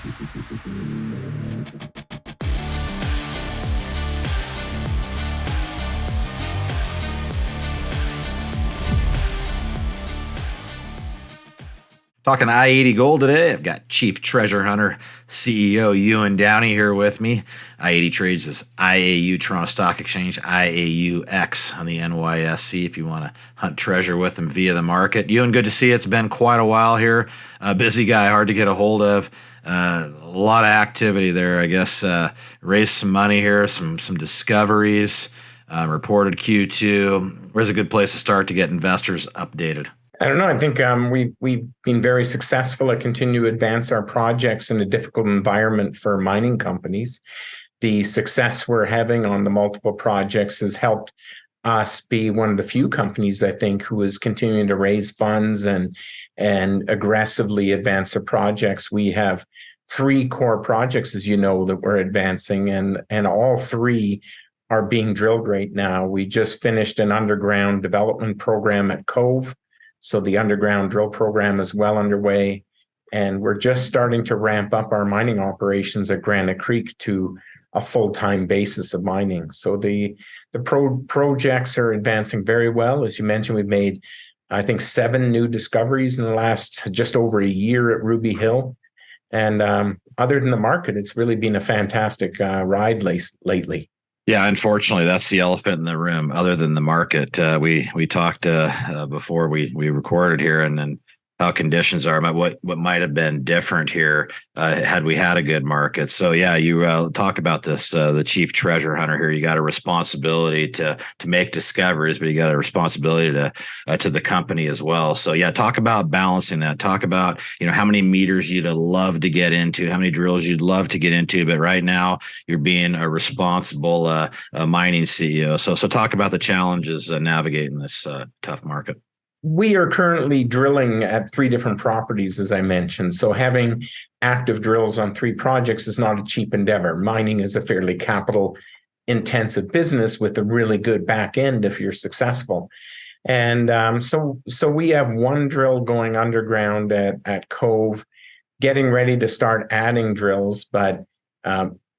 Talking i-80 Gold today, I've got Chief Treasure Hunter, CEO Ewan Downie here with me. i-80 trades as IAU Toronto Stock Exchange, IAUX on the NYSE if you want to hunt treasure with them via the market. Ewan, good to see you. It's been quite a while here. Busy guy, hard to get a hold of. A lot of activity there, I guess. Raised some money here, some discoveries, reported Q2. Where's a good place to start to get investors updated? I don't know. I think we've been very successful at continuing to advance our projects in a difficult environment for mining companies. The success we're having on the multiple projects has helped us be one of the few companies, I think, who is continuing to raise funds and aggressively advance the projects. We have 3 core projects, as you know, that we're advancing, and all 3 are being drilled right now. We just finished an underground development program at Cove. So the underground drill program is well underway, and we're just starting to ramp up our mining operations at Granite Creek to a full-time basis of mining. So the projects are advancing very well. As you mentioned, we've made, I think, 7 new discoveries in the last just over a year at Ruby Hill. And other than the market, it's really been a fantastic ride lately. Yeah, unfortunately, that's the elephant in the room. Other than the market, we talked before we recorded here, and then how conditions are. What might have been different here had we had a good market. So yeah, you talk about this. The chief treasure hunter here. You got a responsibility to make discoveries, but you got a responsibility to the company as well. So yeah, talk about balancing that. Talk about how many meters you'd love to get into, how many drills you'd love to get into, but right now you're being a responsible mining CEO. So talk about the challenges navigating this tough market. We are currently drilling at 3 different properties, as I mentioned. So having active drills on 3 projects is not a cheap endeavor. Mining is a fairly capital-intensive business with a really good back end if you're successful. And so we have 1 drill going underground at Cove, getting ready to start adding drills, but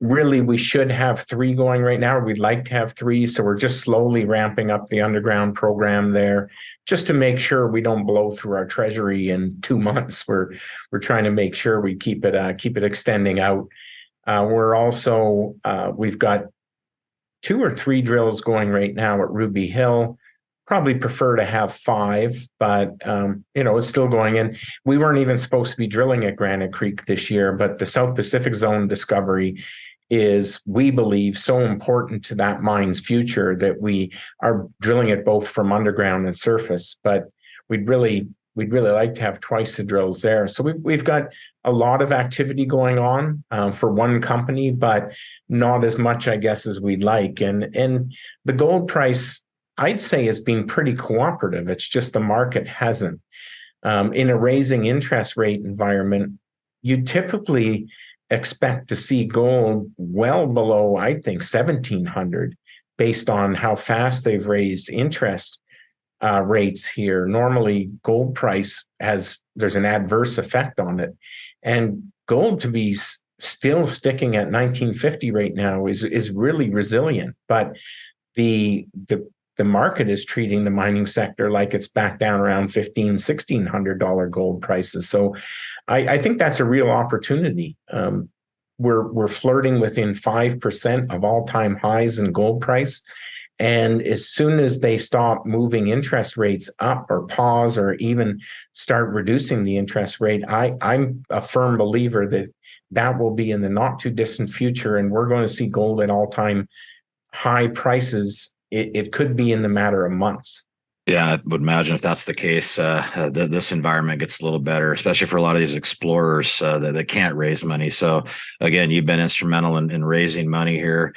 really, we should have 3 going right now. We'd like to have 3, so we're just slowly ramping up the underground program there, just to make sure we don't blow through our treasury in 2 months. We're trying to make sure we keep it extending out. We're also we've got 2 or 3 drills going right now at Ruby Hill. Probably prefer to have 5, but it's still going in. We weren't even supposed to be drilling at Granite Creek this year, but the South Pacific Zone discovery is, we believe, so important to that mine's future that we are drilling it both from underground and surface. But we'd really like to have twice the drills there. So we've got a lot of activity going on for one company, but not as much, I guess, as we'd like. And the gold price, I'd say, has been pretty cooperative. It's just the market hasn't. In a raising interest rate environment, you typically expect to see gold well below, I think, 1,700, based on how fast they've raised interest rates here. Normally, gold price there's an adverse effect on it. And gold to be still sticking at 1950 right now is really resilient. But the market is treating the mining sector like it's back down around $1,500-$1,600 gold prices. So I think that's a real opportunity. We're flirting within 5% of all-time highs in gold price. And as soon as they stop moving interest rates up or pause or even start reducing the interest rate, I'm a firm believer that will be in the not too distant future. And we're going to see gold at all-time high prices. It could be in the matter of months. Yeah, I would imagine if that's the case, this environment gets a little better, especially for a lot of these explorers that can't raise money. So again, you've been instrumental in raising money here.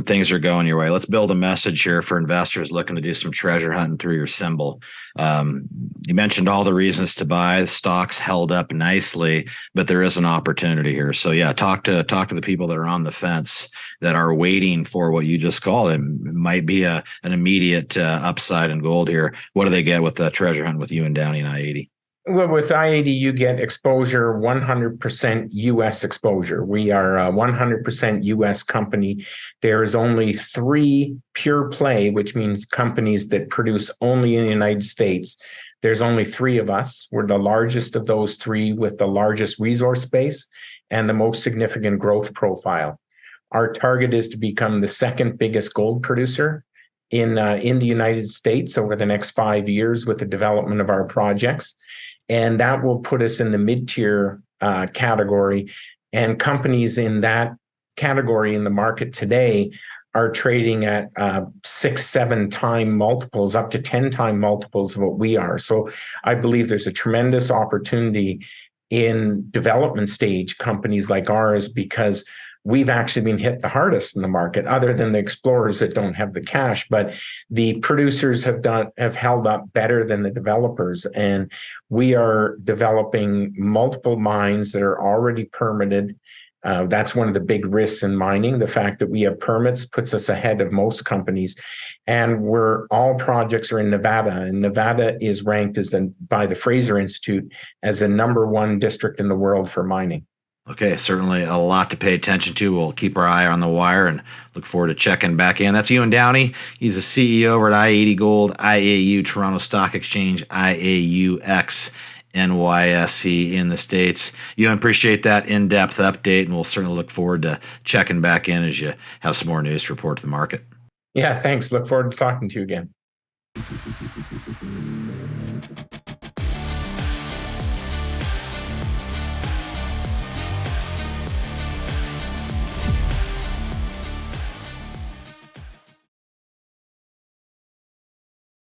Things are going your way. Let's build a message here for investors looking to do some treasure hunting through your symbol. You mentioned all the reasons to buy. The stock's held up nicely, but there is an opportunity here. So yeah, talk to the people that are on the fence that are waiting for what you just called. It might be an immediate upside in gold here. What do they get with the treasure hunt with Ewan Downie and i-80? Well, with i-80, you get exposure, 100% US exposure. We are a 100% US company. There is only 3 pure play, which means companies that produce only in the United States. There's only 3 of us. We're the largest of those 3 with the largest resource base and the most significant growth profile. Our target is to become the second biggest gold producer in the United States over the next 5 years with the development of our projects. And that will put us in the mid-tier category. And companies in that category in the market today are trading at 6-7 time multiples, up to 10 time multiples of what we are. So I believe there's a tremendous opportunity in development stage companies like ours, because we've actually been hit the hardest in the market, other than the explorers that don't have the cash. But the producers have held up better than the developers. And we are developing multiple mines that are already permitted. That's one of the big risks in mining. The fact that we have permits puts us ahead of most companies. And all projects are in Nevada, and Nevada is ranked by the Fraser Institute as the #1 district in the world for mining. Okay, certainly a lot to pay attention to. We'll keep our eye on the wire and look forward to checking back in. That's Ewan Downie. He's the CEO over at i-80 Gold, IAU, Toronto Stock Exchange, IAUX, NYSE in the States. Ewan, appreciate that in-depth update, and we'll certainly look forward to checking back in as you have some more news to report to the market. Yeah, thanks. Look forward to talking to you again.